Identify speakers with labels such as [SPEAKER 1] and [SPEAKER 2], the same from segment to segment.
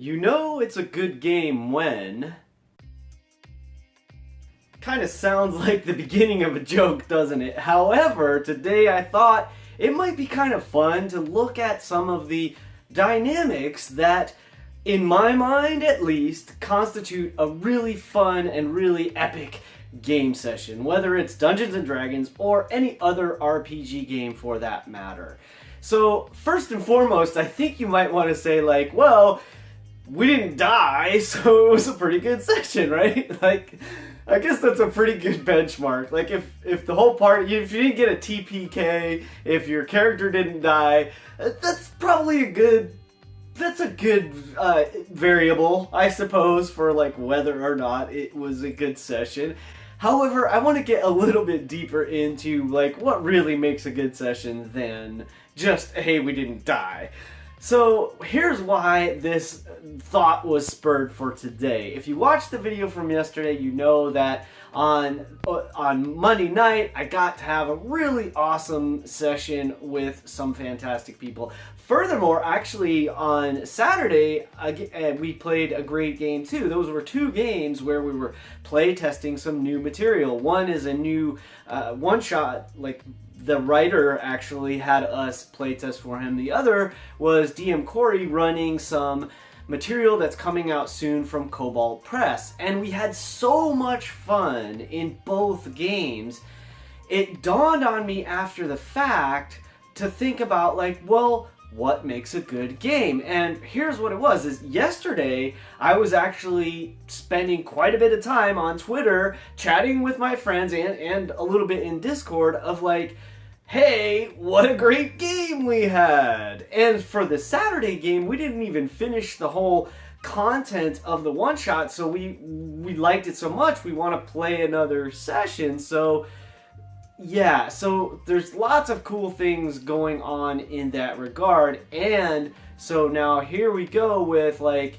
[SPEAKER 1] You know it's a good game when... Kind of sounds like the beginning of a joke, doesn't it? However, today I thought it might be kind of fun to look at some of the dynamics that, in my mind at least, constitute a really fun and really epic game session, whether it's Dungeons & Dragons or any other RPG game for that matter. So, first and foremost, I think you might want to say, like, well, we didn't die, so it was a pretty good session, right? Like, I guess that's a pretty good benchmark. Like, if the whole party, if you didn't get a TPK, if your character didn't die, that's probably a good variable, I suppose, for like whether or not it was a good session. However, I want to get a little bit deeper into like what really makes a good session than just, hey, we didn't die. So here's why this thought was spurred for today. If you watched the video from yesterday, you know that on Monday night, I got to have a really awesome session with some fantastic people. Furthermore, actually on Saturday, we played a great game too. Those were two games where we were play testing some new material. One is a new one-shot, like the writer actually had us playtest for him. The other was DM Corey running some material that's coming out soon from Cobalt Press. And we had so much fun in both games. It dawned on me after the fact to think about like, well, what makes a good game? And here's what it was, is yesterday I was actually spending quite a bit of time on Twitter chatting with my friends and a little bit in Discord of like, hey, what a great game we had! And for the Saturday game, we didn't even finish the whole content of the one-shot, so we liked it so much, we want to play another session. So yeah, so there's lots of cool things going on in that regard. And so now here we go with like,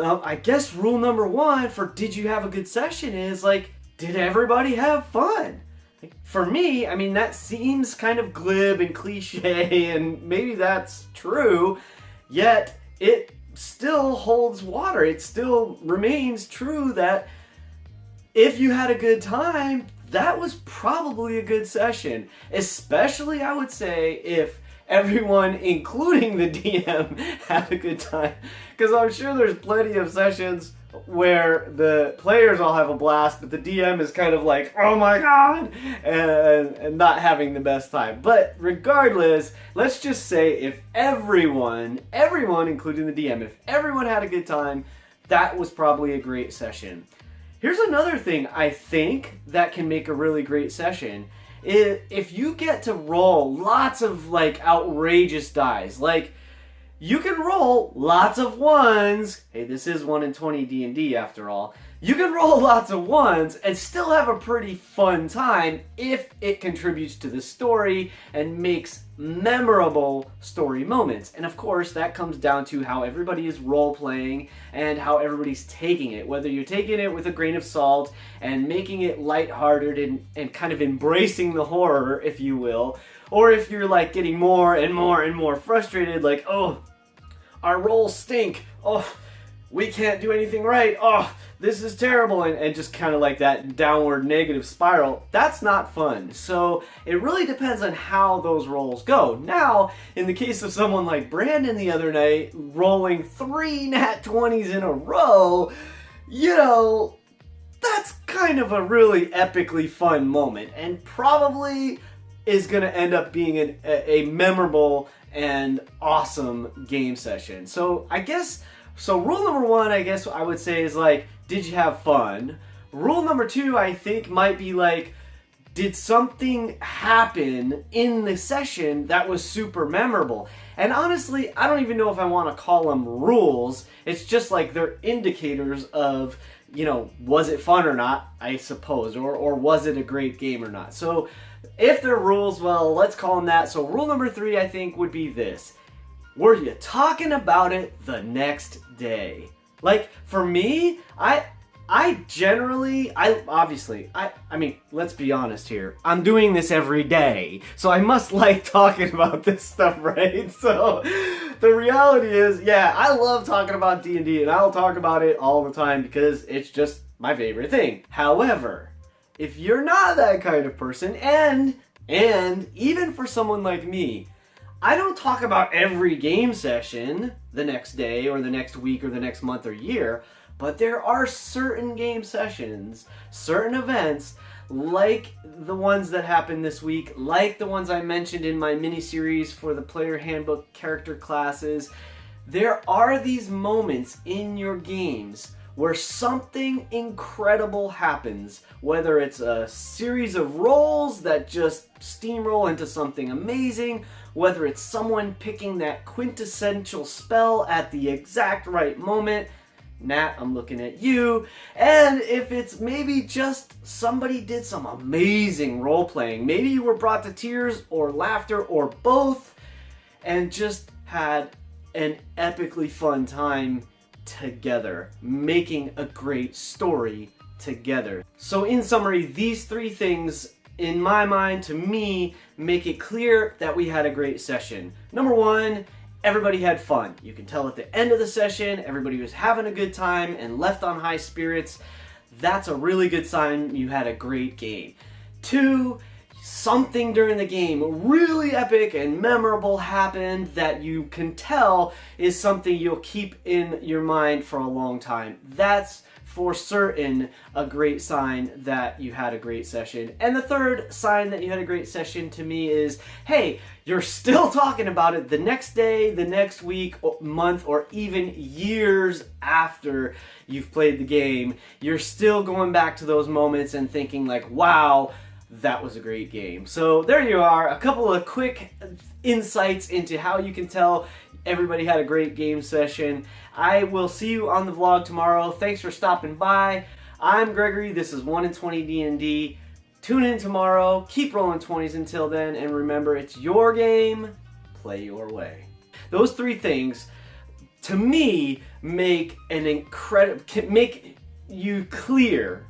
[SPEAKER 1] I guess rule number one for did you have a good session is like, did everybody have fun? For me, I mean, that seems kind of glib and cliche, and maybe that's true, yet it still holds water. It still remains true that if you had a good time, that was probably a good session. Especially, I would say, if everyone, including the DM, had a good time. Because I'm sure there's plenty of sessions where the players all have a blast, but the DM is kind of like, oh my god, and not having the best time. But regardless, let's just say if everyone, including the DM, if everyone had a good time, that was probably a great session. Here's another thing I think that can make a really great session. If you get to roll lots of like outrageous dice, like you can roll lots of ones. Hey, this is 1 in 20 D&D after all. You can roll lots of ones and still have a pretty fun time if it contributes to the story and makes memorable story moments. And of course, that comes down to how everybody is role-playing and how everybody's taking it. Whether you're taking it with a grain of salt and making it lighthearted and kind of embracing the horror, if you will, or if you're like getting more and more and more frustrated, like, oh, our rolls stink, oh, we can't do anything right, oh, this is terrible, and just kind of like that downward negative spiral, that's not fun. So it really depends on how those rolls go. Now, in the case of someone like Brandon the other night, rolling 3 nat 20s in a row, you know, that's kind of a really epically fun moment, and probably is going to end up being a memorable and awesome game session. So I guess, so rule number one, I guess I would say is like, did you have fun? Rule number two, I think might be like, did something happen in the session that was super memorable? And honestly, I don't even know if I want to call them rules. It's just like they're indicators of, you know, was it fun or not, I suppose, or was it a great game or not? So if they're rules, well, let's call them that. So rule number 3, I think, would be this. Were you talking about it the next day? Like, for me, I mean, let's be honest here. I'm doing this every day, so I must like talking about this stuff, right? So the reality is, yeah, I love talking about D&D, and I'll talk about it all the time because it's just my favorite thing. However, if you're not that kind of person, and even for someone like me, I don't talk about every game session the next day or the next week or the next month or year. But there are certain game sessions, certain events, like the ones that happened this week, like the ones I mentioned in my mini-series for the Player Handbook character classes. There are these moments in your games where something incredible happens, whether it's a series of rolls that just steamroll into something amazing, whether it's someone picking that quintessential spell at the exact right moment. Nat, I'm looking at you. And if it's maybe just somebody did some amazing role playing, maybe you were brought to tears or laughter or both, and just had an epically fun time together, making a great story together. So in summary, these three things, in my mind, to me, make it clear that we had a great session. Number one, everybody had fun. You can tell at the end of the session, everybody was having a good time and left on high spirits. That's a really good sign you had a great game. Two, something during the game really epic and memorable happened that you can tell is something you'll keep in your mind for a long time. That's for certain a great sign that you had a great session. And the third sign that you had a great session to me is, hey, you're still talking about it the next day, the next week, month, or even years after you've played the game. You're still going back to those moments and thinking like, wow, that was a great game. So there you are, a couple of quick insights into how you can tell everybody had a great game session. I will see you on the vlog tomorrow. Thanks for stopping by. I'm Gregory. This is 1 in 20 D&D. Tune in tomorrow. Keep rolling 20s until then. And remember, it's your game. Play your way. Those three things, to me, make you clear